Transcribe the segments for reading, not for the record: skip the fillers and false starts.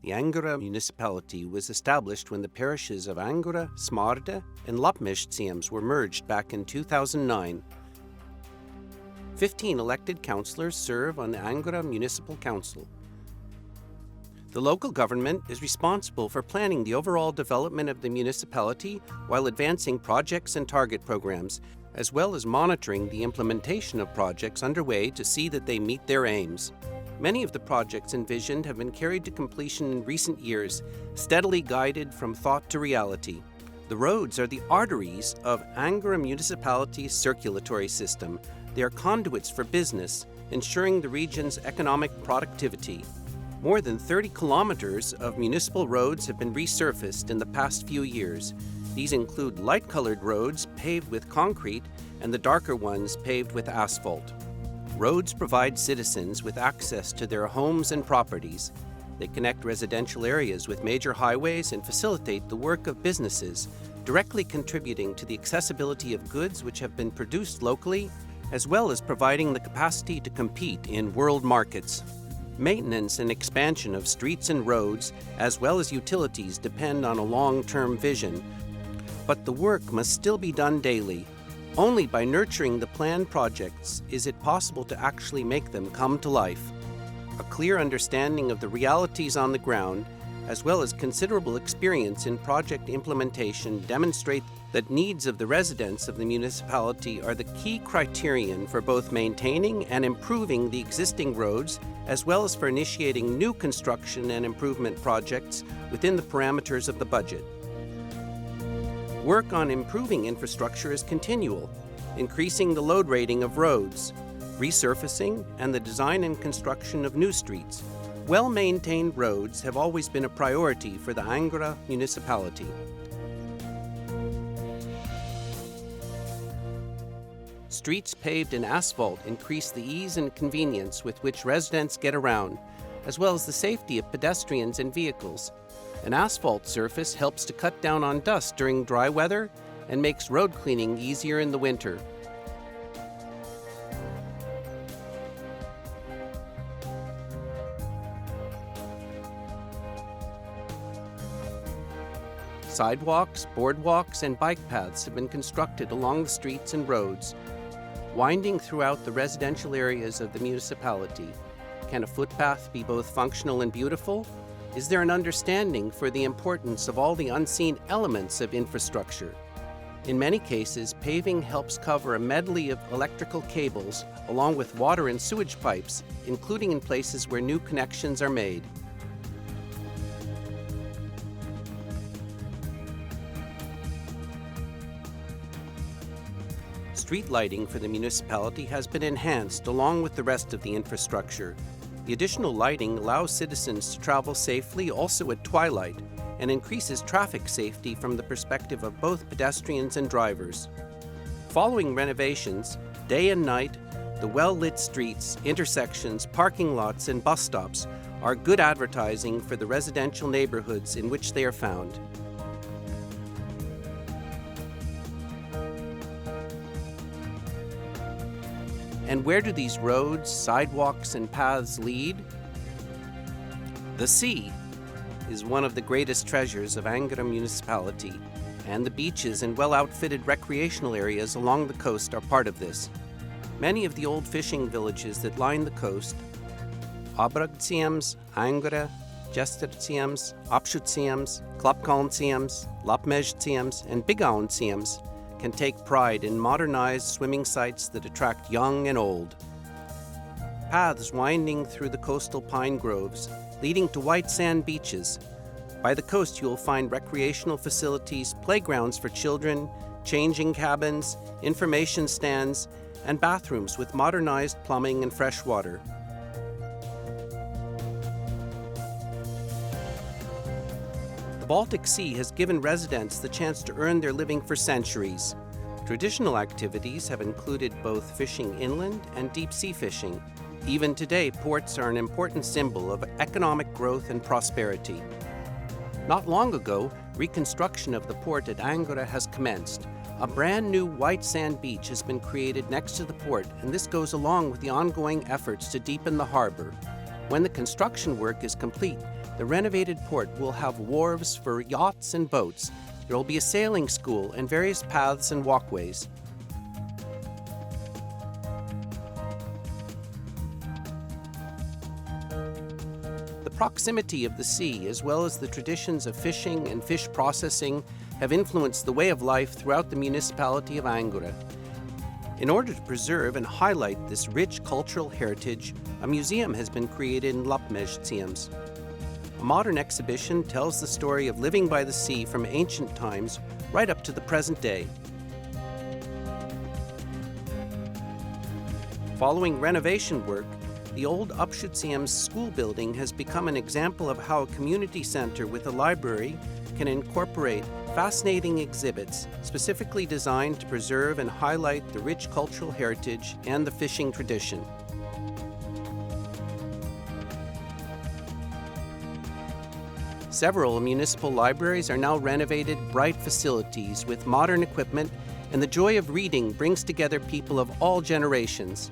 The Angora municipality was established when the parishes of Angora, Smarde, and Lapmestseems were merged back in 2009. 15 elected councillors serve on the Angora Municipal Council. The local government is responsible for planning the overall development of the municipality while advancing projects and target programs, as well as monitoring the implementation of projects underway to see that they meet their aims. Many of the projects envisioned have been carried to completion in recent years, steadily guided from thought to reality. The roads are the arteries of Angora Municipality's circulatory system. They are conduits for business, ensuring the region's economic productivity. More than 30 kilometers of municipal roads have been resurfaced in the past few years. These include light-colored roads paved with concrete and the darker ones paved with asphalt. Roads provide citizens with access to their homes and properties. They connect residential areas with major highways and facilitate the work of businesses, directly contributing to the accessibility of goods which have been produced locally, as well as providing the capacity to compete in world markets. Maintenance and expansion of streets and roads, as well as utilities, depend on a long-term vision. But the work must still be done daily. Only by nurturing the planned projects is it possible to actually make them come to life. A clear understanding of the realities on the ground, as well as considerable experience in project implementation, demonstrate that needs of the residents of the municipality are the key criterion for both maintaining and improving the existing roads, as well as for initiating new construction and improvement projects within the parameters of the budget. Work on improving infrastructure is continual, increasing the load rating of roads, resurfacing, and the design and construction of new streets. Well-maintained roads have always been a priority for the Angora municipality. Streets paved in asphalt increase the ease and convenience with which residents get around, as well as the safety of pedestrians and vehicles. An asphalt surface helps to cut down on dust during dry weather and makes road cleaning easier in the winter. Sidewalks, boardwalks, and bike paths have been constructed along the streets and roads, winding throughout the residential areas of the municipality. Can a footpath be both functional and beautiful? Is there an understanding for the importance of all the unseen elements of infrastructure? In many cases, paving helps cover a medley of electrical cables along with water and sewage pipes, including in places where new connections are made. Street lighting for the municipality has been enhanced along with the rest of the infrastructure. The additional lighting allows citizens to travel safely also at twilight and increases traffic safety from the perspective of both pedestrians and drivers. Following renovations, day and night, the well-lit streets, intersections, parking lots, and bus stops are good advertising for the residential neighborhoods in which they are found. And where do these roads, sidewalks, and paths lead? The sea is one of the greatest treasures of Angora municipality, and the beaches and well-outfitted recreational areas along the coast are part of this. Many of the old fishing villages that line the coast, Abragdsiems, Angora, Gjesterdsiems, Apschutsiems, Klapkalnsiems, Lapmestseems, and Bigaundsiems, can take pride in modernized swimming sites that attract young and old. Paths winding through the coastal pine groves, leading to white sand beaches. By the coast you will find recreational facilities, playgrounds for children, changing cabins, information stands, and bathrooms with modernized plumbing and fresh water. The Baltic Sea has given residents the chance to earn their living for centuries. Traditional activities have included both fishing inland and deep-sea fishing. Even today, ports are an important symbol of economic growth and prosperity. Not long ago, reconstruction of the port at Angora has commenced. A brand new white sand beach has been created next to the port, and this goes along with the ongoing efforts to deepen the harbor. When the construction work is complete, the renovated port will have wharves for yachts and boats. There will be a sailing school and various paths and walkways. The proximity of the sea, as well as the traditions of fishing and fish processing, have influenced the way of life throughout the municipality of Angura. In order to preserve and highlight this rich cultural heritage, a museum has been created in Lapmezciems. A modern exhibition tells the story of living by the sea from ancient times right up to the present day. Following renovation work, the old Upshutciems school building has become an example of how a community center with a library can incorporate fascinating exhibits specifically designed to preserve and highlight the rich cultural heritage and the fishing tradition. Several municipal libraries are now renovated, bright facilities with modern equipment, and the joy of reading brings together people of all generations.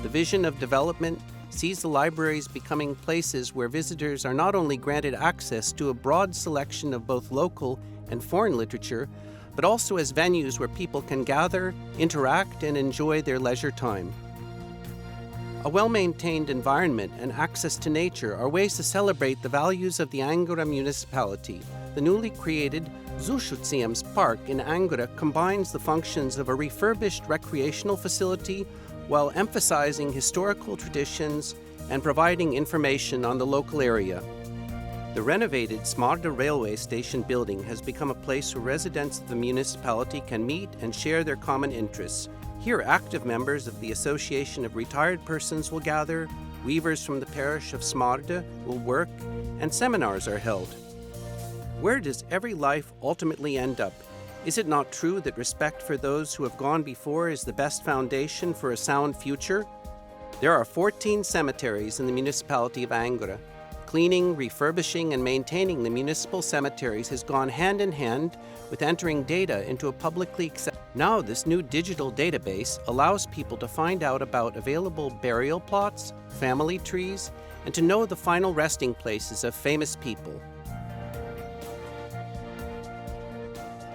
The vision of development sees the libraries becoming places where visitors are not only granted access to a broad selection of both local and foreign literature, but also as venues where people can gather, interact, and enjoy their leisure time. A well-maintained environment and access to nature are ways to celebrate the values of the Angura municipality. The newly created Zulshutciems Park in Angura combines the functions of a refurbished recreational facility while emphasizing historical traditions and providing information on the local area. The renovated Smarda railway station building has become a place where residents of the municipality can meet and share their common interests. Here, active members of the Association of Retired Persons will gather, weavers from the parish of Smarda will work, and seminars are held. Where does every life ultimately end up? Is it not true that respect for those who have gone before is the best foundation for a sound future? There are 14 cemeteries in the municipality of Angura. Cleaning, refurbishing, and maintaining the municipal cemeteries has gone hand in hand with entering data into a publicly accessible. Now this new digital database allows people to find out about available burial plots, family trees, and to know the final resting places of famous people.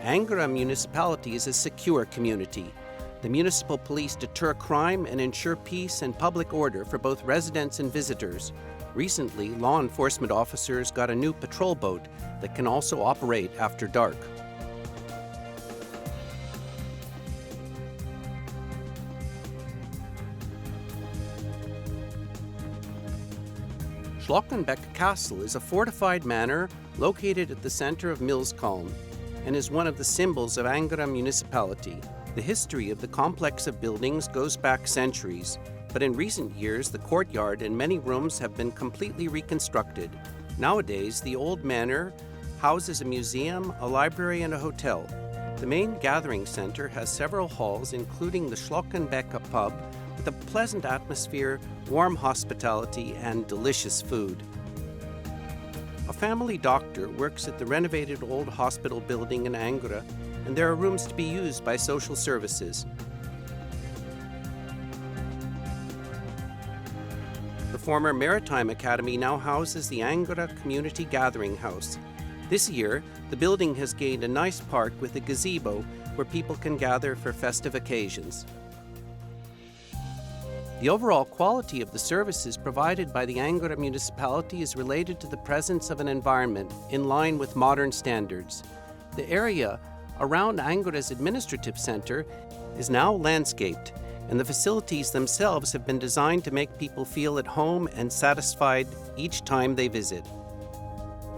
Angura municipality is a secure community. The municipal police deter crime and ensure peace and public order for both residents and visitors. Recently, law enforcement officers got a new patrol boat that can also operate after dark. Schlockenbeck Castle is a fortified manor located at the center of Millskalm and is one of the symbols of Angura municipality. The history of the complex of buildings goes back centuries, but in recent years the courtyard and many rooms have been completely reconstructed. Nowadays, the old manor houses a museum, a library, and a hotel. The main gathering center has several halls, including the Schlockenbeck pub, with a pleasant atmosphere, warm hospitality, and delicious food. A family doctor works at the renovated old hospital building in Angura, and there are rooms to be used by social services. The former Maritime Academy now houses the Angura Community Gathering House. This year, the building has gained a nice park with a gazebo where people can gather for festive occasions. The overall quality of the services provided by the Angura municipality is related to the presence of an environment in line with modern standards. The area around Angura's administrative center is now landscaped, and the facilities themselves have been designed to make people feel at home and satisfied each time they visit.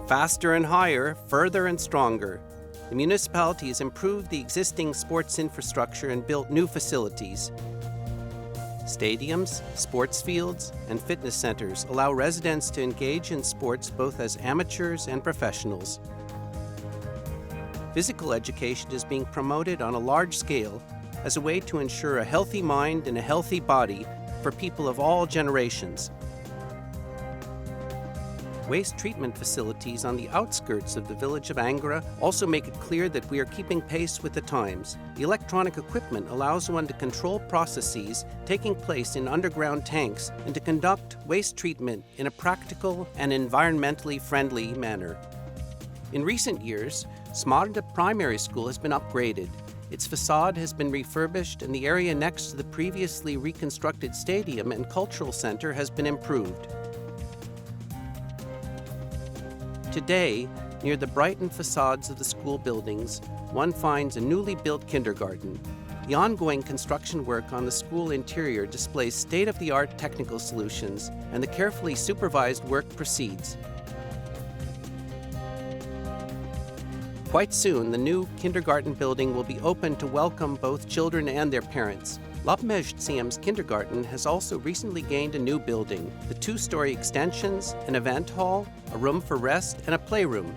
Faster and higher, further and stronger. The municipality has improved the existing sports infrastructure and built new facilities. Stadiums, sports fields, and fitness centers allow residents to engage in sports both as amateurs and professionals. Physical education is being promoted on a large scale as a way to ensure a healthy mind and a healthy body for people of all generations. Waste treatment facilities on the outskirts of the village of Angora also make it clear that we are keeping pace with the times. The electronic equipment allows one to control processes taking place in underground tanks and to conduct waste treatment in a practical and environmentally friendly manner. In recent years, Smarda Primary School has been upgraded. Its facade has been refurbished and the area next to the previously reconstructed stadium and cultural center has been improved. Today, near the brightened facades of the school buildings, one finds a newly built kindergarten. The ongoing construction work on the school interior displays state-of-the-art technical solutions, and the carefully supervised work proceeds. Quite soon, the new kindergarten building will be open to welcome both children and their parents. Lapmezhtsiem's kindergarten has also recently gained a new building, the two-story extensions, an event hall, a room for rest, and a playroom.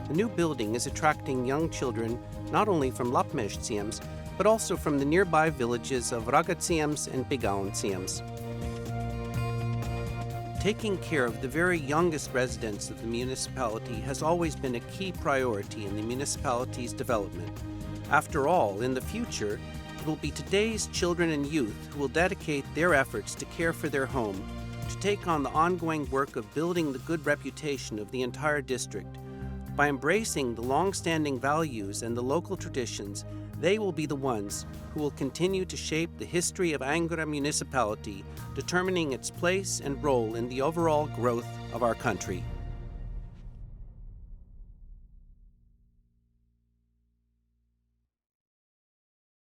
The new building is attracting young children not only from Lapmezhtsiem's, but also from the nearby villages of Ragatsiem's and Bigaontsiem's. Taking care of the very youngest residents of the municipality has always been a key priority in the municipality's development. After all, in the future, it will be today's children and youth who will dedicate their efforts to care for their home, to take on the ongoing work of building the good reputation of the entire district. By embracing the long-standing values and the local traditions, they will be the ones who will continue to shape the history of Angora municipality, determining its place and role in the overall growth of our country.